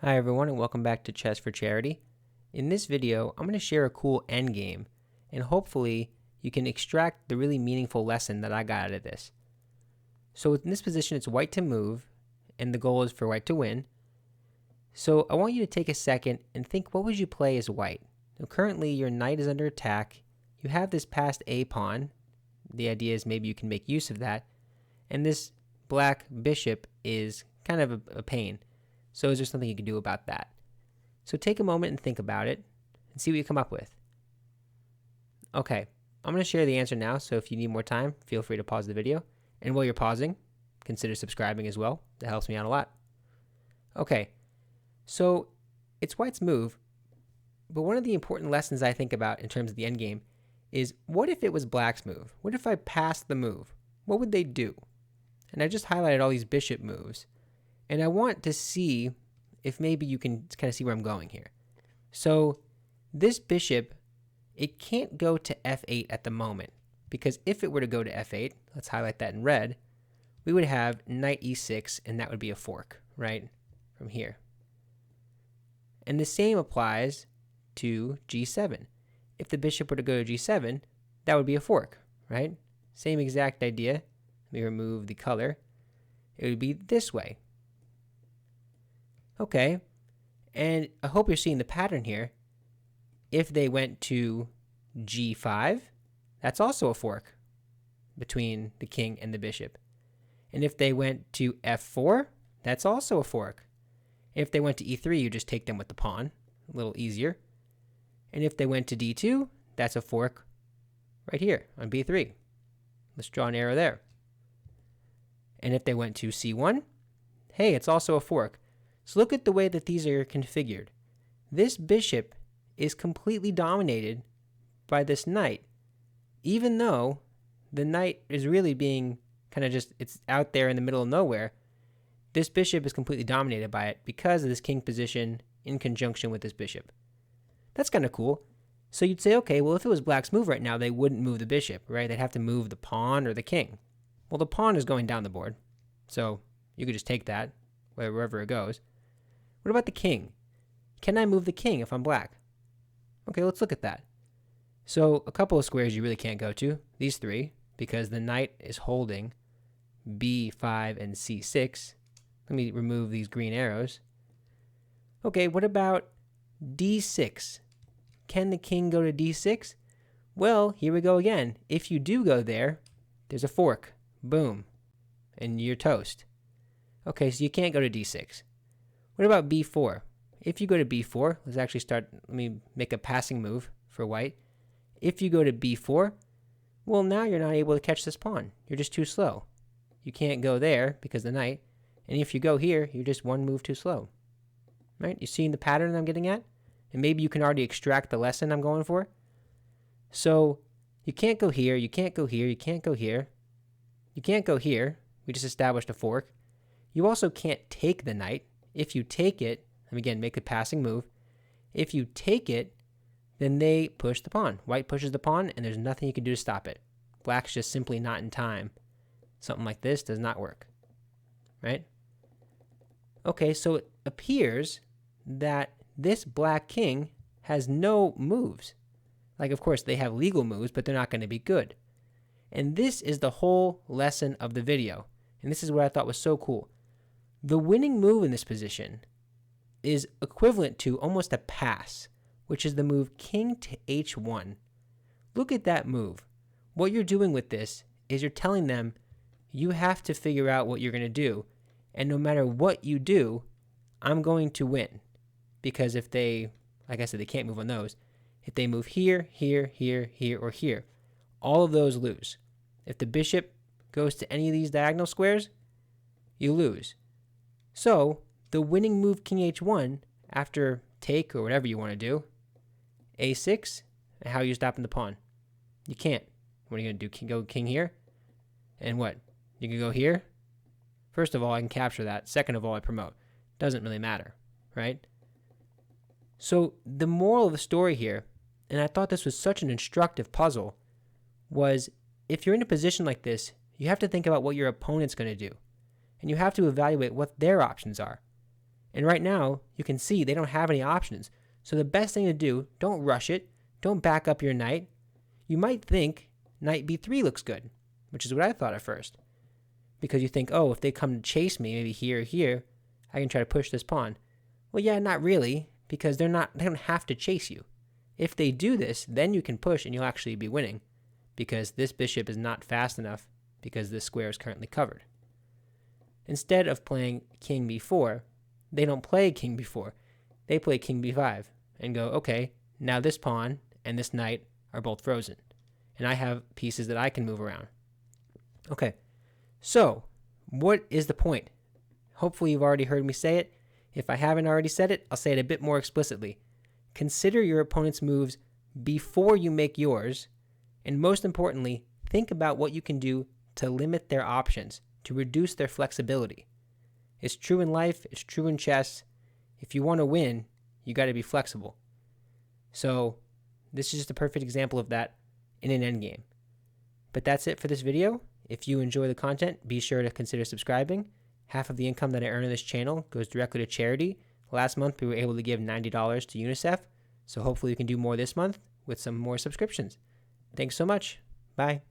Hi everyone and welcome back to Chess for Charity. In this video, I'm going to share a cool endgame, and hopefully you can extract the really meaningful lesson that I got out of this. So in this position, it's white to move, and the goal is for white to win. So I want you to take a second and think, what would you play as white? Now, currently, your knight is under attack. You have this passed A pawn. The idea is maybe you can make use of that. And this black bishop is kind of a pain. So is there something you can do about that? So take a moment and think about it and see what you come up with. Okay, I'm going to share the answer now, so if you need more time, feel free to pause the video. And while you're pausing, consider subscribing as well. That helps me out a lot. Okay, so it's white's move, but one of the important lessons I think about in terms of the endgame is, what if it was black's move? What if I passed the move? What would they do? And I just highlighted all these bishop moves. And I want to see if maybe you can kind of see where I'm going here. So this bishop, it can't go to f8 at the moment, because if it were to go to f8, let's highlight that in red, we would have knight e6, and that would be a fork, right, from here. And the same applies to g7. If the bishop were to go to g7, that would be a fork, right? Same exact idea. Let me remove the color. It would be this way. Okay, and I hope you're seeing the pattern here. If they went to g5, that's also a fork between the king and the bishop. And if they went to f4, that's also a fork. If they went to e3, you just take them with the pawn, a little easier. And if they went to d2, that's a fork right here on b3. Let's draw an arrow there. And if they went to c1, hey, it's also a fork. So look at the way that these are configured. This bishop is completely dominated by this knight, even though the knight is really being kind of just, it's out there in the middle of nowhere. This bishop is completely dominated by it because of this king position in conjunction with this bishop. That's kind of cool. So you'd say, okay, well, if it was black's move right now, they wouldn't move the bishop, right? They'd have to move the pawn or the king. Well, the pawn is going down the board, so you could just take that wherever it goes. What about the king? Can I move the king if I'm black? Okay, let's look at that. So a couple of squares you really can't go to, these three, because the knight is holding b5 and c6. Let me remove these green arrows. Okay, what about d6? Can the king go to d6? Well, here we go again. If you do go there, there's a fork. Boom. And you're toast. Okay, so you can't go to d6. What about b4? If you go to b4, let's actually let me make a passing move for white. If you go to b4, well, now you're not able to catch this pawn. You're just too slow. You can't go there because the knight. And if you go here, you're just one move too slow. Right? You seeing the pattern I'm getting at? And maybe you can already extract the lesson I'm going for. So you can't go here, you can't go here, you can't go here. You can't go here. We just established a fork. You also can't take the knight. If you take it, and again, make a passing move. If you take it, then they push the pawn. White pushes the pawn, and there's nothing you can do to stop it. Black's just simply not in time. Something like this does not work, right? Okay, so it appears that this black king has no moves. Like, of course, they have legal moves, but they're not going to be good. And this is the whole lesson of the video. And this is what I thought was so cool. The winning move in this position is equivalent to almost a pass, which is the move king to h1. Look at that move. What you're doing with this is you're telling them you have to figure out what you're going to do. And no matter what you do, I'm going to win. Because if they, like I said, they can't move on those. If they move here, here, here, here, or here, all of those lose. If the bishop goes to any of these diagonal squares, you lose. So the winning move king h1 after take or whatever you want to do, a6, how are you stopping the pawn? You can't. What are you going to do? Go king here? And what? You can go here? First of all, I can capture that. Second of all, I promote. Doesn't really matter, right? So the moral of the story here, and I thought this was such an instructive puzzle, was if you're in a position like this, you have to think about what your opponent's going to do. And you have to evaluate what their options are. And right now, you can see they don't have any options. So the best thing to do, don't rush it. Don't back up your knight. You might think knight b3 looks good, which is what I thought at first. Because you think, oh, if they come to chase me, maybe here or here, I can try to push this pawn. Well, yeah, not really, because they don't have to chase you. If they do this, then you can push and you'll actually be winning, because this bishop is not fast enough because this square is currently covered. Instead of playing king b4, they don't play king b4. They play king b5 and go, okay, now this pawn and this knight are both frozen, and I have pieces that I can move around. Okay, so what is the point? Hopefully you've already heard me say it. If I haven't already said it, I'll say it a bit more explicitly. Consider your opponent's moves before you make yours, and most importantly, think about what you can do to limit their options, to reduce their flexibility. It's true in life, it's true in chess. If you want to win, you got to be flexible. So this is just a perfect example of that in an endgame. But that's it for this video. If you enjoy the content, be sure to consider subscribing. Half of the income that I earn on this channel goes directly to charity. Last month, we were able to give $90 to UNICEF, so hopefully we can do more this month with some more subscriptions. Thanks so much. Bye.